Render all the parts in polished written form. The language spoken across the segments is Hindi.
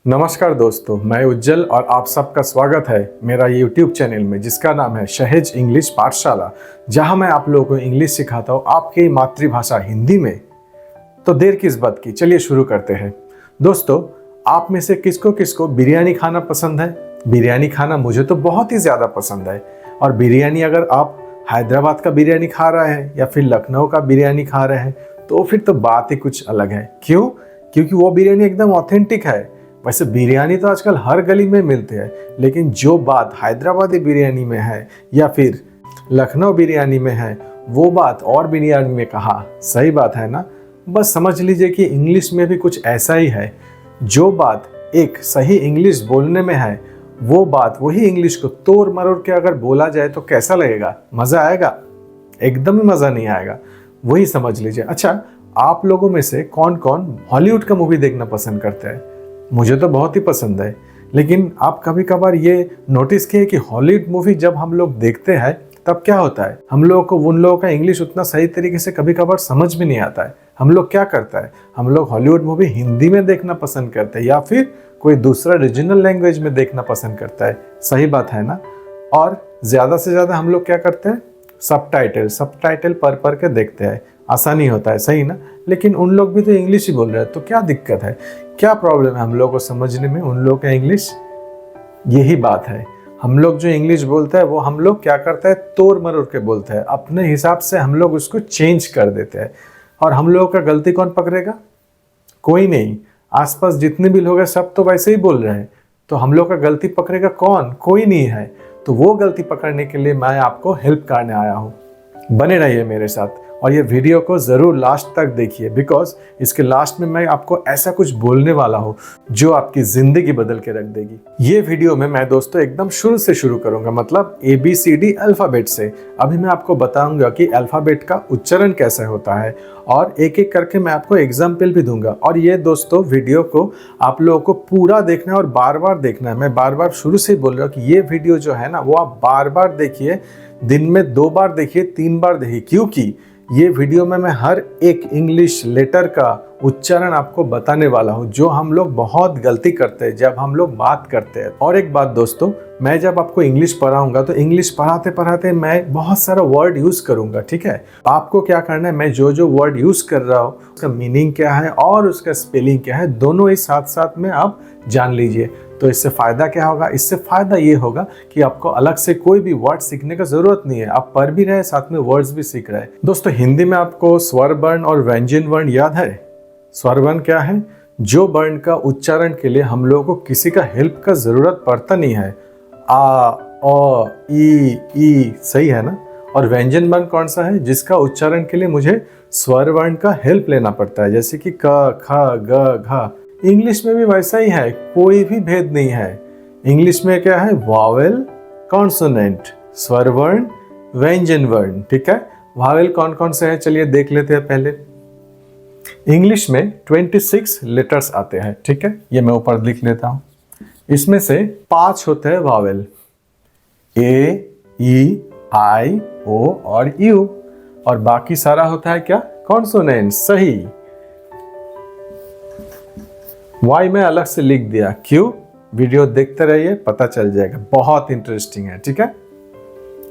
नमस्कार दोस्तों, मैं उज्जवल और आप सबका स्वागत है मेरा YouTube चैनल में जिसका नाम है सहज इंग्लिश पाठशाला, जहां मैं आप लोगों को इंग्लिश सिखाता हूं आपकी मातृभाषा हिंदी में। तो देर किस बात की, चलिए शुरू करते हैं। दोस्तों, आप में से किसको किसको बिरयानी खाना पसंद है? बिरयानी खाना मुझे तो बहुत ही ज़्यादा पसंद है। और बिरयानी अगर आप हैदराबाद का बिरयानी खा रहे हैं या फिर लखनऊ का बिरयानी खा रहे हैं तो फिर तो बात ही कुछ अलग है। क्यों? क्योंकि वो बिरयानी एकदम ऑथेंटिक है। वैसे बिरयानी तो आजकल हर गली में मिलते हैं, लेकिन जो बात हैदराबादी बिरयानी में है या फिर लखनऊ बिरयानी में है वो बात और बिरयानी में कहा। सही बात है ना? बस समझ लीजिए कि इंग्लिश में भी कुछ ऐसा ही है। जो बात एक सही इंग्लिश बोलने में है वो बात वही इंग्लिश को तोड़ मरोड़ के अगर बोला जाए तो कैसा लगेगा? मज़ा आएगा? एकदम ही मज़ा नहीं आएगा। वही समझ लीजिए। अच्छा, आप लोगों में से कौन कौन हॉलीवुड का मूवी देखना पसंद करते हैं? मुझे तो बहुत ही पसंद है। लेकिन आप कभी कभार ये नोटिस किए कि हॉलीवुड मूवी जब हम लोग देखते हैं तब क्या होता है, हम लोगों को उन लोगों का इंग्लिश उतना सही तरीके से कभी कभार समझ भी नहीं आता है। हम लोग क्या करता है, हम लोग हॉलीवुड मूवी हिंदी में देखना पसंद करते हैं या फिर कोई दूसरा रीजनल लैंग्वेज में देखना पसंद करता है। सही बात है ना? और ज़्यादा से ज़्यादा हम लोग क्या करते हैं, सब टाइटल पढ़ के देखते हैं। आसानी होता है, सही ना? लेकिन उन लोग भी तो इंग्लिश ही बोल रहे हैं, तो क्या दिक्कत है, क्या प्रॉब्लम है हम लोग को समझने में उन लोगों का इंग्लिश? यही बात है। हम लोग जो इंग्लिश बोलते हैं वो हम लोग क्या करते हैं, तोड़ मरोड़ के बोलते हैं। अपने हिसाब से हम लोग उसको चेंज कर देते हैं। और हम लोगों का गलती कौन पकड़ेगा? कोई नहीं। आसपास जितने भी लोग हैं सब तो वैसे ही बोल रहे हैं, तो हम लोग का गलती पकड़ेगा कौन? कोई नहीं है। तो वो गलती पकड़ने के लिए मैं आपको हेल्प करने आया हूँ। बने रहिए मेरे साथ और ये वीडियो को ज़रूर लास्ट तक देखिए, बिकॉज इसके लास्ट में मैं आपको ऐसा कुछ बोलने वाला हूँ जो आपकी ज़िंदगी बदल के रख देगी। ये वीडियो में मैं दोस्तों एकदम शुरू से शुरू करूँगा, मतलब ABCD अल्फ़ाबेट से। अभी मैं आपको बताऊँगा कि अल्फ़ाबेट का उच्चारण कैसे होता है और एक एक करके मैं आपको एग्जाम्पल भी दूंगा। और ये दोस्तों वीडियो को आप लोगों को पूरा देखना है और बार बार देखना है। मैं बार बार शुरू से ही बोल रहा हूँ कि ये वीडियो जो है ना वो आप बार बार देखिए, दिन में 2 बार देखिए, 3 बार देखिए, क्योंकि ये वीडियो में मैं हर एक इंग्लिश लेटर का उच्चारण आपको बताने वाला हूँ जो हम लोग बहुत गलती करते हैं जब हम लोग बात करते हैं। और एक बात दोस्तों, मैं जब आपको इंग्लिश पढ़ाऊंगा तो इंग्लिश पढ़ाते पढ़ाते मैं बहुत सारा वर्ड यूज़ करूंगा, ठीक है? आपको क्या करना है, मैं जो जो वर्ड यूज़ कर रहा हूँ उसका मीनिंग क्या है और उसका स्पेलिंग क्या है, दोनों ही साथ साथ में आप जान लीजिए। तो इससे फ़ायदा क्या होगा? इससे फ़ायदा ये होगा कि आपको अलग से कोई भी वर्ड सीखने का ज़रूरत नहीं है। आप पढ़ भी रहे, साथ में वर्ड्स भी सीख रहे हैं। दोस्तों, हिंदी में आपको स्वर वर्ण और व्यंजन वर्ण याद है? स्वर वर्ण क्या है? जो वर्ण का उच्चारण के लिए हम लोगों को किसी का हेल्प का ज़रूरत पड़ता नहीं है। आ, ओ, ई, सही है ना? और व्यंजन वर्ण कौन सा है? जिसका उच्चारण के लिए मुझे स्वर वर्ण का हेल्प लेना पड़ता है, जैसे कि क, ख, ग, घ। इंग्लिश में भी वैसा ही है, कोई भी भेद नहीं है। इंग्लिश में क्या है? वावेल, कॉन्सोनेंट, स्वर वर्ण, व्यंजन वर्ण, ठीक है? वावेल कौन कौन से हैं चलिए देख लेते हैं पहले। इंग्लिश में 26 लेटर्स आते हैं, ठीक है? ये मैं ऊपर लिख लेता हूँ। इसमें से 5 होते हैं वावेल, ए, ई, आई, ओ और यू, और बाकी सारा होता है क्या? कॉन्सोनेंट। सही। वाई में अलग से लिख दिया, क्यों? वीडियो देखते रहिए, पता चल जाएगा, बहुत इंटरेस्टिंग है, ठीक है?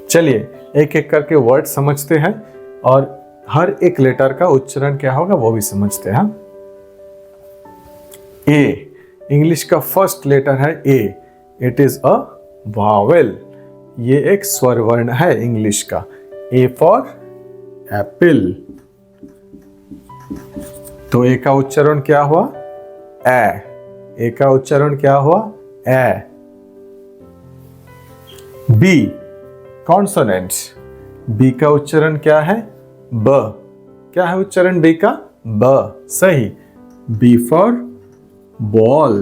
चलिए एक एक करके वर्ड समझते हैं और हर एक लेटर का उच्चारण क्या होगा वो भी समझते हैं। ए, इंग्लिश का फर्स्ट लेटर है A. It is a vowel. ये एक स्वर वर्ण है इंग्लिश का। A for apple. तो ए का उच्चारण क्या हुआ? ए। ए का उच्चारण क्या हुआ? ए। B, consonant. बी का उच्चारण क्या है? ब। क्या है उच्चारण बी का? ब। सही। B for ball,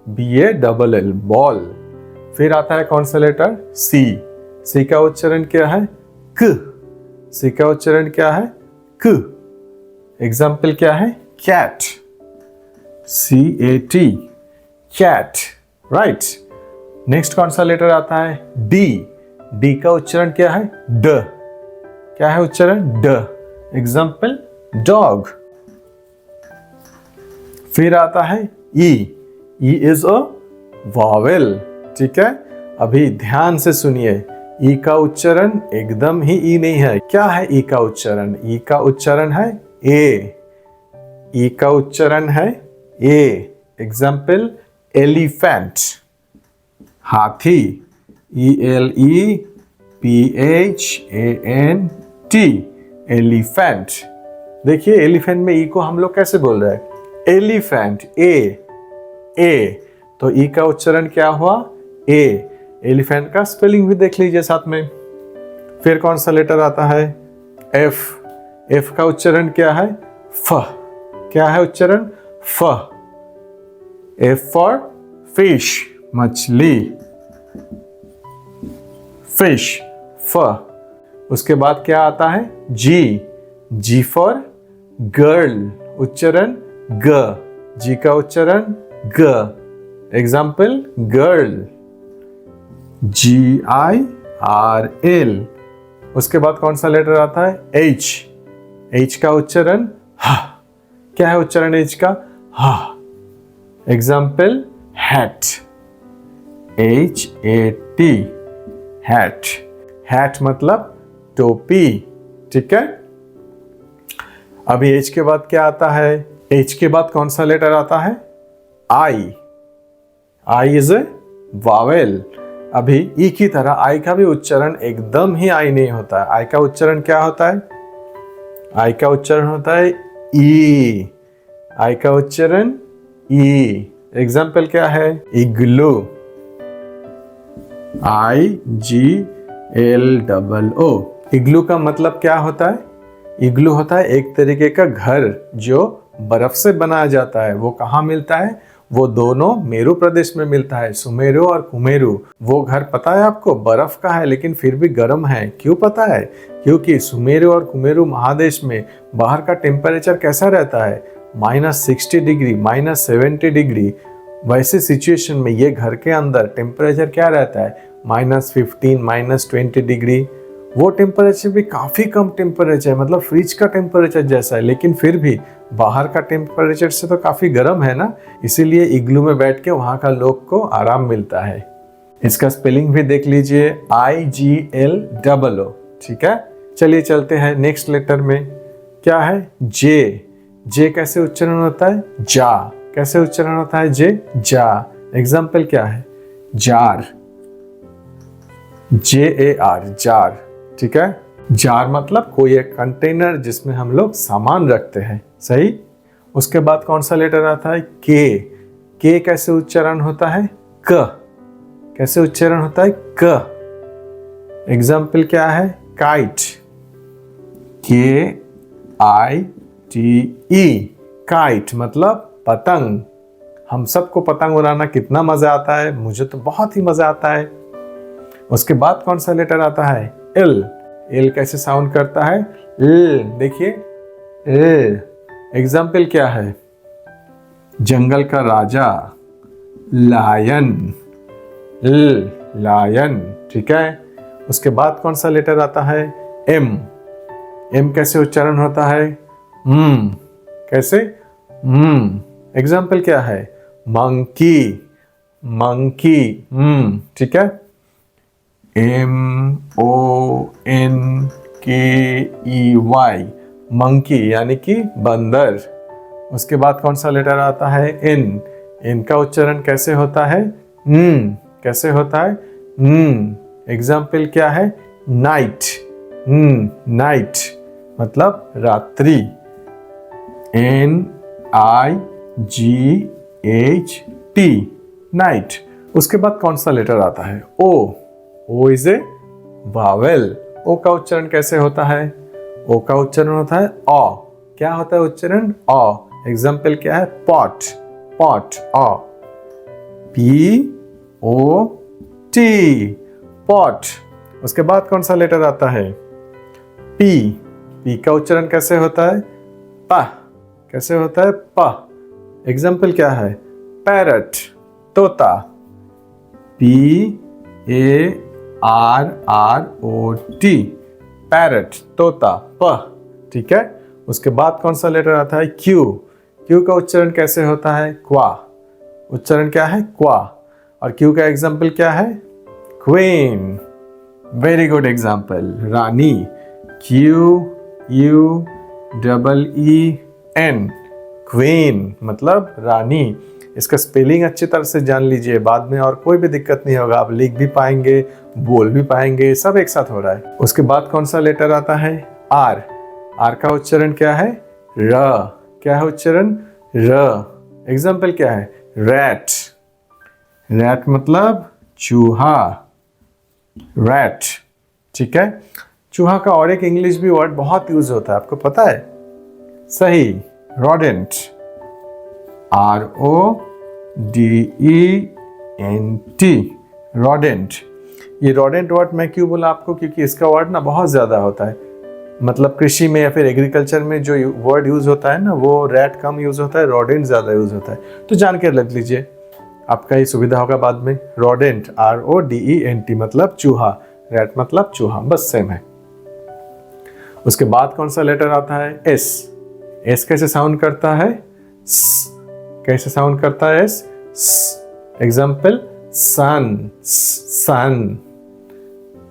BALL, ball. फिर आता है कौन सा लेटर? सी। सी का उच्चारण क्या है? क। सी का उच्चारण क्या है? क। एग्जाम्पल क्या है? Cat, CAT, cat, right. Next कौन सा लेटर आता है? डी। डी का उच्चारण क्या है? ड। क्या है उच्चारण? ड। Example dog. फिर आता है ई। E is a vowel. ठीक है, अभी ध्यान से सुनिए, ई का उच्चारण एकदम ही ई नहीं है। क्या है ई का उच्चारण? ई का उच्चारण है ए। ई का उच्चारण है ए। एग्जाम्पल, एलिफेंट, हाथी, ELEPHANT, एलिफेंट। देखिए एलिफेंट में ई को हम लोग कैसे बोल रहे हैं? एलिफेंट, ए। तो ई का उच्चारण क्या हुआ? ए। एलिफेंट का स्पेलिंग भी देख लीजिए साथ में। फिर कौन सा लेटर आता है? एफ का उच्चारण क्या है? फ। क्या है उच्चारण? फ। एफ फॉर फिश, मछली, फिश, फ। उसके बाद क्या आता है? जी फॉर गर्ल, उच्चारण ग। जी का उच्चारण ग। Example, girl, GIRL। उसके बाद कौन सा लेटर आता है? एच का उच्चारण ह। क्या है उच्चारण एच का? ह। एग्जाम्पल, हैट, HAT, हैट मतलब टोपी। ठीक है, अभी एच के बाद क्या आता है? एच के बाद कौन सा लेटर आता है? I is a Wavell. अभी ई की तरह आई का भी उच्चारण एकदम ही आई नहीं होता है। आई का उच्चारण क्या होता है? आई का उच्चारण होता है ई। आई का उच्चारण ई। एग्जाम्पल क्या है? इग्लू, IGLOO। इग्लू का मतलब क्या होता है? इग्लू होता है एक तरीके का घर जो बर्फ से बनाया जाता है। वो कहाँ मिलता है? वो दोनों मेरू प्रदेश में मिलता है, सुमेरु और कुमेरु। वो घर पता है आपको? बर्फ का है लेकिन फिर भी गर्म है। क्यों पता है? क्योंकि सुमेरु और कुमेरु महादेश में बाहर का टेम्परेचर कैसा रहता है? -60 डिग्री, -70 डिग्री। वैसे सिचुएशन में ये घर के अंदर टेम्परेचर क्या रहता है? -15, -20 डिग्री। वो टेम्परेचर भी काफ़ी कम टेम्परेचर, मतलब फ्रिज का टेम्परेचर जैसा है, लेकिन फिर भी बाहर का टेम्परेचर से तो काफ़ी गर्म है ना। इसीलिए इग्लू में बैठ के वहाँ का लोग को आराम मिलता है। इसका स्पेलिंग भी देख लीजिए, IGLOO। ठीक है, चलिए चलते हैं नेक्स्ट लेटर में। क्या है? जे कैसे उच्चारण होता है? जा। कैसे उच्चारण होता है? जा। एग्जाम्पल क्या है? Jar, JAR, jar. ठीक है, जार मतलब कोई एक कंटेनर जिसमें हम लोग सामान रखते हैं। सही। उसके बाद कौन सा लेटर आता है? के कैसे उच्चारण होता है? क। कैसे उच्चारण होता है? क। एग्जाम्पल क्या है? काइट, KITE, काइट मतलब पतंग। हम सबको पतंग उड़ाना कितना मजा आता है, मुझे तो बहुत ही मजा आता है। उसके बाद कौन सा लेटर आता है? एल कैसे साउंड करता है? देखिए, एग्जाम्पल क्या है? जंगल का राजा, लायन, लायन। ठीक है, उसके बाद कौन सा लेटर आता है? एम कैसे उच्चारण होता है? कैसे? एग्जाम्पल क्या है? मंकी, ठीक है, MONKEY, मंकी यानी कि बंदर। उसके बाद कौन सा लेटर आता है? एन का उच्चारण कैसे होता है? कैसे होता है? एग्जाम्पल क्या है? नाइट, नाइट मतलब रात्रि, NIGHT, नाइट। उसके बाद कौन सा लेटर आता है? ओ इज ए वावेल। ओ का उच्चारण कैसे होता है? ओ का उच्चारण होता है ऑ। क्या होता है उच्चारण? ऑ। एग्जाम्पल क्या है? पॉट, ऑ, POT, पॉट। उसके बाद कौन सा लेटर आता है? पी का उच्चारण कैसे होता है? पा। कैसे होता है? पा। एग्जाम्पल क्या है? पैरट, तोता, PARROT, पैरट, तोता, प। ठीक है, उसके बाद कौन सा लेटर आता है? क्यू का उच्चारण कैसे होता है? क्वा। उच्चारण क्या है? क्वा। और क्यू का एग्जाम्पल क्या है? क्वीन। वेरी गुड एग्जाम्पल, रानी। QUEEN, क्वीन मतलब रानी। इसका स्पेलिंग अच्छी तरह से जान लीजिए, बाद में और कोई भी दिक्कत नहीं होगा, आप लिख भी पाएंगे, बोल भी पाएंगे, सब एक साथ हो रहा है। उसके बाद कौन सा लेटर आता है? आर। आर का उच्चारण क्या है? र। क्या है उच्चारण? र। एग्जाम्पल क्या है? रैट। रैट मतलब चूहा, रैट। ठीक है। चूहा का और एक इंग्लिश भी वर्ड बहुत यूज होता है, आपको पता है? सही, रोडेंट। RODENT, rodent. ये रोडेंट वर्ड मैं क्यों बोला आपको? क्योंकि इसका वर्ड ना बहुत ज्यादा होता है, मतलब कृषि में या फिर एग्रीकल्चर में जो वर्ड यूज होता है ना, वो रैट कम यूज होता है, रोडेंट ज्यादा यूज होता है। तो जान के रख लीजिए, आपका ये सुविधा होगा बाद में। रोडेंट RODENT मतलब चूहा, रैट मतलब चूहा, बस सेम है। उसके बाद कौन सा लेटर आता है? एस। एस कैसे साउंड करता है? स। कैसे साउंड करता है एस? Example sun. सन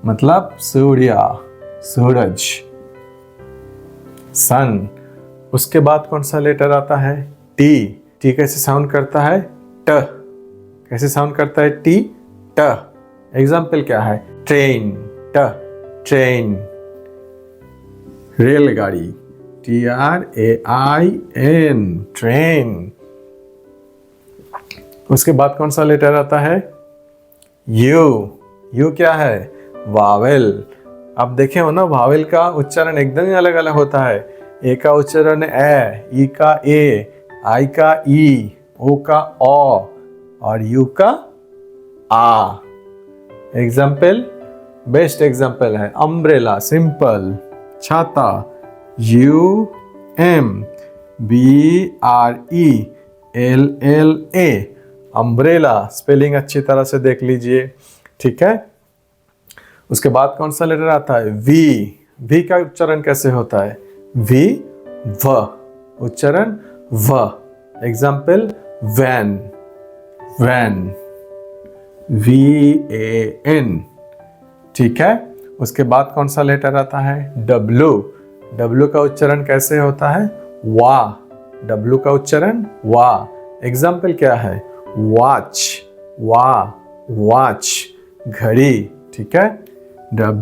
मतलब सूर्य, सूरज, सन। उसके बाद कौन सा लेटर आता है? टी। टी कैसे साउंड करता है? ट। कैसे साउंड करता है? टी, ट। एग्जाम्पल क्या है? ट्रेन, ट, ट्रेन। रेलगाड़ी, TRAIN, ट्रेन। उसके बाद कौन सा लेटर आता है? यू। यू क्या है? वावेल। आप देखे हो ना, वावेल का उच्चारण एकदम ही अलग अलग होता है। ए का उच्चारण ए, ई का ए, आई का ई, ओ का ओ और यू का आ। एग्जाम्पल, बेस्ट एग्जाम्पल है अम्ब्रेला, सिंपल, छाता, UMBRELLA, अम्ब्रेला। स्पेलिंग अच्छी तरह से देख लीजिए, ठीक है। उसके बाद कौन सा लेटर आता है? वी। वी का उच्चारण कैसे होता है? वी, व, उच्चारण व। एग्जाम्पल वैन, वैन, VAN, ठीक है। उसके बाद कौन सा लेटर आता है? डब्लू। डब्लू का उच्चारण कैसे होता है? वा। डब्लू का उच्चारण वा। एग्जाम्पल क्या है? वॉच, वा, वॉच, घड़ी, ठीक है। WATCH।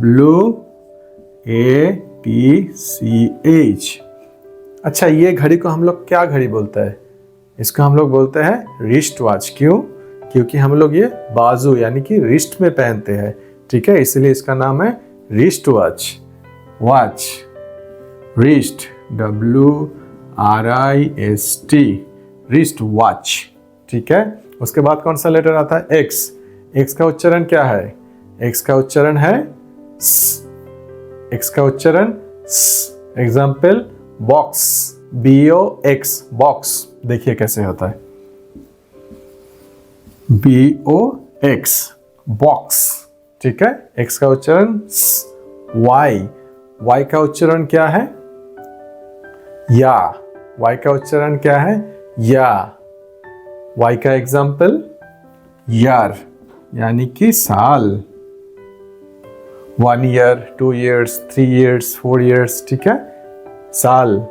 अच्छा, ये घड़ी को हम लोग क्या घड़ी बोलते हैं? इसको हम लोग बोलते हैं रिस्ट वॉच। क्यों? क्योंकि हम लोग ये बाजू यानी कि रिस्ट में पहनते हैं, ठीक है, इसलिए इसका नाम है wrist watch. Watch, wrist, WRIST, wrist watch, ठीक है। उसके बाद कौन सा लेटर आता है? एक्स। एक्स का उच्चारण क्या है? एक्स का उच्चारण है स। एक्स का उच्चारण स। Example box, BOX, box. देखिए कैसे होता है, BOX, बॉक्स, ठीक है। एक्स का उच्चारण स। वाई। वाई का उच्चारण क्या है? या। वाई का उच्चारण क्या है? या। वाई का एग्जाम्पल ईयर, यानी कि साल। 1 year, 2 years, 3 years, 4 years, ठीक है, साल।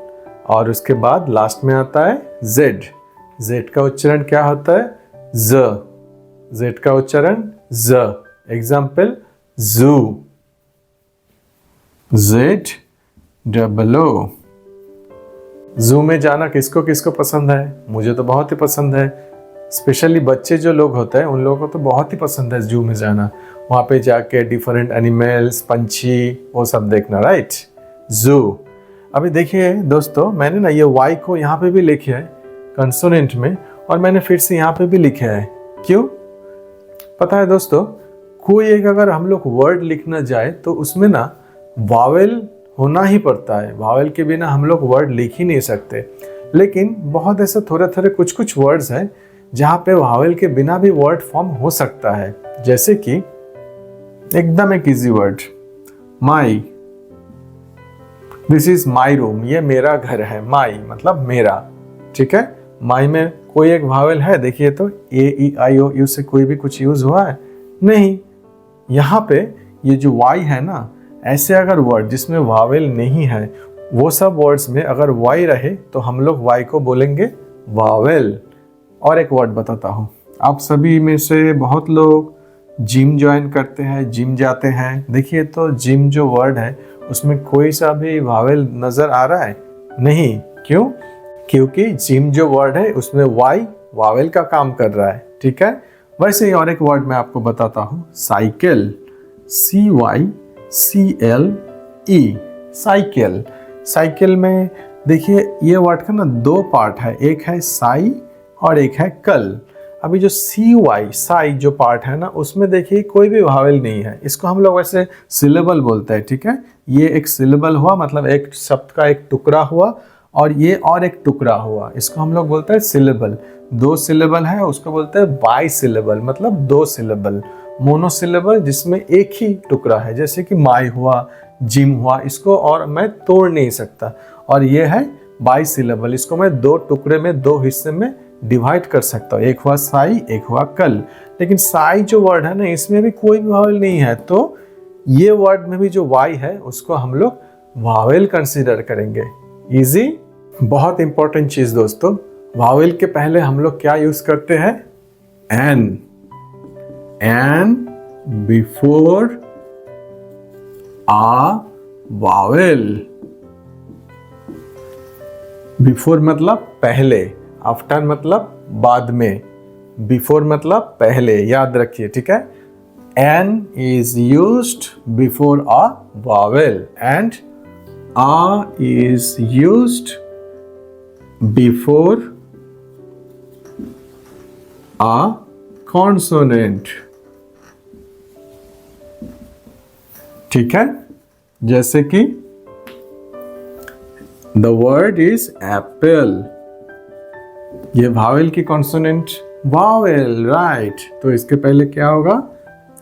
और उसके बाद लास्ट में आता है जेड। जेड का उच्चारण क्या होता है? ज। जेड का उच्चारण ज। एग्जाम्पल जू, ZOO। जू में जाना किसको किसको पसंद है? मुझे तो बहुत ही पसंद है। स्पेशली बच्चे जो लोग होते हैं उन लोगों को तो बहुत ही पसंद है जू में जाना, वहाँ पे जाके डिफरेंट एनिमल्स, पंछी, वो सब देखना, राइट। जू। अभी देखिए दोस्तों, मैंने ना ये वाई को यहाँ पे भी लिखे है कंसोनेंट में, और मैंने फिर से यहाँ पे भी लिखे है। क्यों पता है दोस्तों? कोई एक अगर हम लोग वर्ड लिखना जाए तो उसमें ना वावेल होना ही पड़ता है। वावेल के बिना हम लोग वर्ड लिख ही नहीं सकते। लेकिन बहुत ऐसे थोड़े थोड़े कुछ कुछ वर्ड्स हैं जहाँ पे वावेल के बिना भी वर्ड फॉर्म हो सकता है। जैसे कि एकदम एक easy word, my. This is my room, ये मेरा घर है। माई मतलब मेरा, ठीक है। माई में कोई एक वावेल है? देखिए तो ए ई आई ओ यू से कोई भी कुछ यूज हुआ है? नहीं। यहाँ पे ये जो वाई है ना, ऐसे अगर वर्ड जिसमें वावेल नहीं है, वो सब वर्ड्स में अगर वाई रहे तो हम लोग वाई को बोलेंगे वावेल। और एक वर्ड बताता हूँ, आप सभी में से बहुत लोग जिम ज्वाइन करते हैं, जिम जाते हैं। देखिए तो जिम जो वर्ड है उसमें कोई सा भी वावेल नजर आ रहा है? नहीं। क्यों? क्योंकि जिम जो वर्ड है उसमें वाई वावेल का काम कर रहा है। ठीक है। वैसे ही और एक वर्ड मैं आपको बताता हूँ, साइकिल, CYCLE, साइकिल। साइकिल में देखिए ये वर्ड का ना दो पार्ट है, एक है साई और एक है कल। अभी जो CY साई जो पार्ट है ना, उसमें देखिए कोई भी वावेल नहीं है। इसको हम लोग वैसे सिलेबल बोलते हैं। ठीक है। ये एक सिलेबल हुआ, मतलब एक शब्द का एक टुकड़ा हुआ, और ये और एक टुकड़ा हुआ, इसको हम लोग बोलते हैं सिलेबल। दो सिलेबल है उसको बोलते हैं बाई सिलेबल, मतलब दो सिलेबल। मोनोसिलेबल जिसमें एक ही टुकड़ा है, जैसे कि माई हुआ, जिम हुआ, इसको और मैं तोड़ नहीं सकता। और ये है बाई सिलेबल, इसको मैं दो टुकड़े में, दो हिस्से में डिवाइड कर सकता हूँ। एक हुआ साई, एक हुआ कल। लेकिन साई जो वर्ड है ना, इसमें भी कोई भी वावेल नहीं है, तो ये वर्ड में भी जो वाई है उसको हम लोग वावेल कंसीडर करेंगे। इजी। बहुत इंपॉर्टेंट चीज दोस्तों, वावेल के पहले हम लोग क्या यूज करते हैं? An. An before a vowel. Before मतलब पहले, आफ्टर मतलब बाद में, बिफोर मतलब पहले, याद रखिए। ठीक है। An is used before a vowel and a is used before a consonant. ठीक है। जैसे कि द वर्ड इज एप्पल, ये वावेल की कॉन्सोनेंट वावेल, राइट। तो इसके पहले क्या होगा?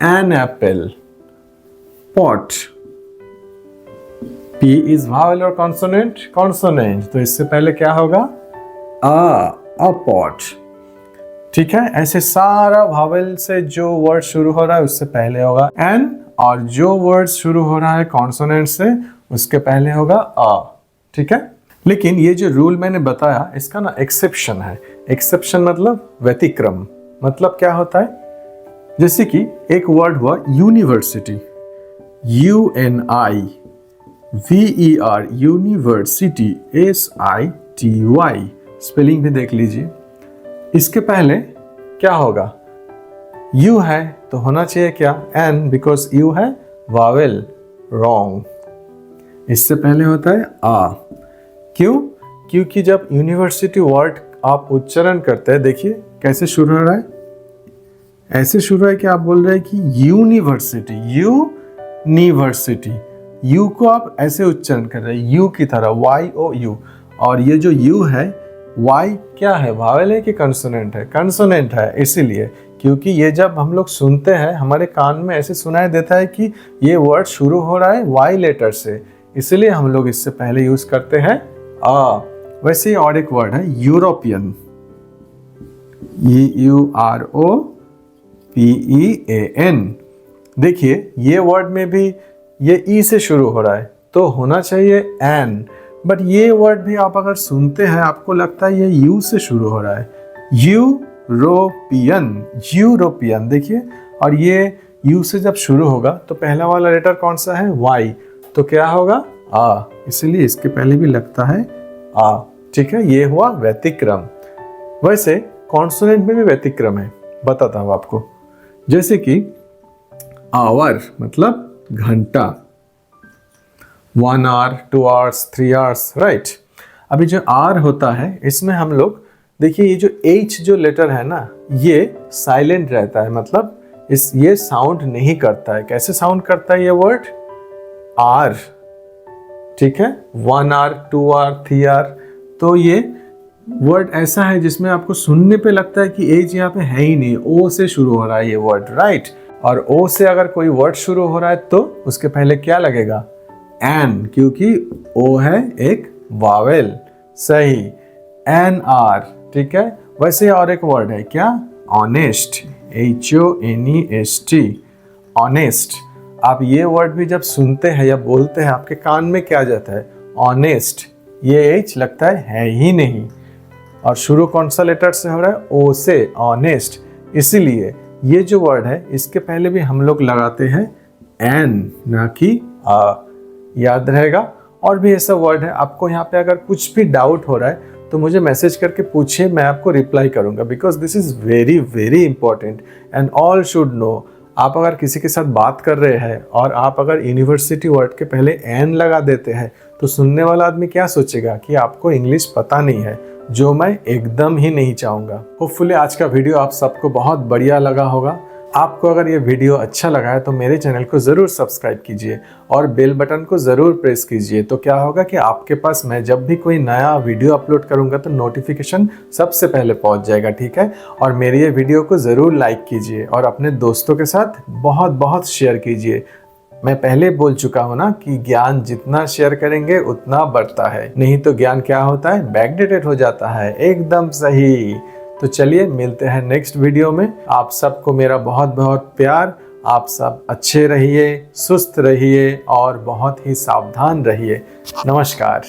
An apple. Pot, P is vowel और कॉन्सोनेंट? कॉन्सोनेंट। तो इससे पहले क्या होगा? A pot. ठीक है। ऐसे सारा वावेल से जो वर्ड शुरू हो रहा है उससे पहले होगा एन, और जो वर्ड शुरू हो रहा है कॉन्सोनेंट से उसके पहले होगा अ। ठीक है। लेकिन ये जो रूल मैंने बताया इसका ना एक्सेप्शन है। एक्सेप्शन मतलब व्यतिक्रम। मतलब क्या होता है? जैसे कि एक वर्ड हुआ university, UNIVER, university, SITY। Spelling भी देख लीजिए। इसके पहले क्या होगा? यू है तो होना चाहिए क्या? एन, बिकॉज यू है वावेल। रॉन्ग। इससे पहले होता है आ। क्यों? क्योंकि जब यूनिवर्सिटी वर्ड आप उच्चारण करते हैं, देखिए कैसे शुरू हो रहा है। ऐसे शुरू है कि आप बोल रहे हैं कि यूनिवर्सिटी, यूनिवर्सिटी। यू को आप ऐसे उच्चारण कर रहे हैं, यू की तरह, YOU। और ये जो यू है, वाई क्या है? वावेल है कि कंसोनेंट है? कंसोनेंट है। इसीलिए, क्योंकि ये जब हम लोग सुनते हैं हमारे कान में ऐसे सुनाई देता है कि ये वर्ड शुरू हो रहा है वाई लेटर से, इसलिए हम लोग इससे पहले यूज करते हैं आ। वैसे ही और एक वर्ड है यूरोपियन, EUROPEAN। देखिए ये वर्ड में भी ये ई से शुरू हो रहा है तो होना चाहिए एन, बट ये वर्ड भी आप अगर सुनते हैं आपको लगता है ये यू से शुरू हो रहा है। European, European. देखिए, और ये यू से जब शुरू होगा तो पहला वाला लेटर कौन सा है? वाई। तो क्या होगा? आ। इसलिए इसके पहले भी लगता है आ। ठीक है। ये हुआ व्यतिक्रम। वैसे कॉन्सोनेंट में भी व्यतिक्रम है, बताता हूं आपको। जैसे कि आवर मतलब घंटा, 1 hour, 2 hours, 3 hours, राइट। अभी जो आर होता है इसमें हम लोग देखिए ये जो एच जो लेटर है ना, ये साइलेंट रहता है, मतलब ये साउंड नहीं करता है। कैसे साउंड करता है ये वर्ड? आर। ठीक है। 1 hour, 2 hour, 3 hour। तो ये वर्ड ऐसा है जिसमें आपको सुनने पे लगता है कि एज यहाँ पे है ही नहीं, ओ से शुरू हो रहा है ये वर्ड, राइट। और ओ से अगर कोई वर्ड शुरू हो रहा है तो उसके पहले क्या लगेगा? एन, क्योंकि ओ है एक वावेल। सही, एन आर। ठीक है। वैसे और एक वर्ड है क्या, ऑनेस्ट, HONEST, ऑनेस्ट। आप ये वर्ड भी जब सुनते हैं या बोलते हैं आपके कान में क्या जाता है, ऑनेस्ट, ये एच लगता है ही नहीं। और शुरू कौन सा लेटर से हो रहा है, ओ से, ऑनेस्ट। इसीलिए ये जो वर्ड है इसके पहले भी हम लोग लगाते हैं एन, ना कि आ, याद रहेगा। और भी ऐसा वर्ड है, आपको यहाँ पे अगर कुछ भी डाउट हो रहा है तो मुझे मैसेज करके पूछिए, मैं आपको रिप्लाई करूँगा, because this is very very important and all should know. आप अगर किसी के साथ बात कर रहे हैं और आप अगर यूनिवर्सिटी वर्ड के पहले एन लगा देते हैं तो सुनने वाला आदमी क्या सोचेगा कि आपको इंग्लिश पता नहीं है, जो मैं एकदम ही नहीं चाहूँगा। होपफुली आज का वीडियो आप सबको बहुत बढ़िया लगा होगा। आपको अगर ये वीडियो अच्छा लगा है तो मेरे चैनल को ज़रूर सब्सक्राइब कीजिए और बेल बटन को ज़रूर प्रेस कीजिए। तो क्या होगा कि आपके पास मैं जब भी कोई नया वीडियो अपलोड करूंगा तो नोटिफिकेशन सबसे पहले पहुंच जाएगा, ठीक है। और मेरी ये वीडियो को ज़रूर लाइक कीजिए और अपने दोस्तों के साथ बहुत बहुत शेयर कीजिए। मैं पहले बोल चुका हूँ ना कि ज्ञान जितना शेयर करेंगे उतना बढ़ता है, नहीं तो ज्ञान क्या होता है, बैकडेटेड हो जाता है। एकदम सही। तो चलिए मिलते हैं नेक्स्ट वीडियो में। आप सबको मेरा बहुत बहुत प्यार। आप सब अच्छे रहिए, सुस्त रहिए और बहुत ही सावधान रहिए। नमस्कार।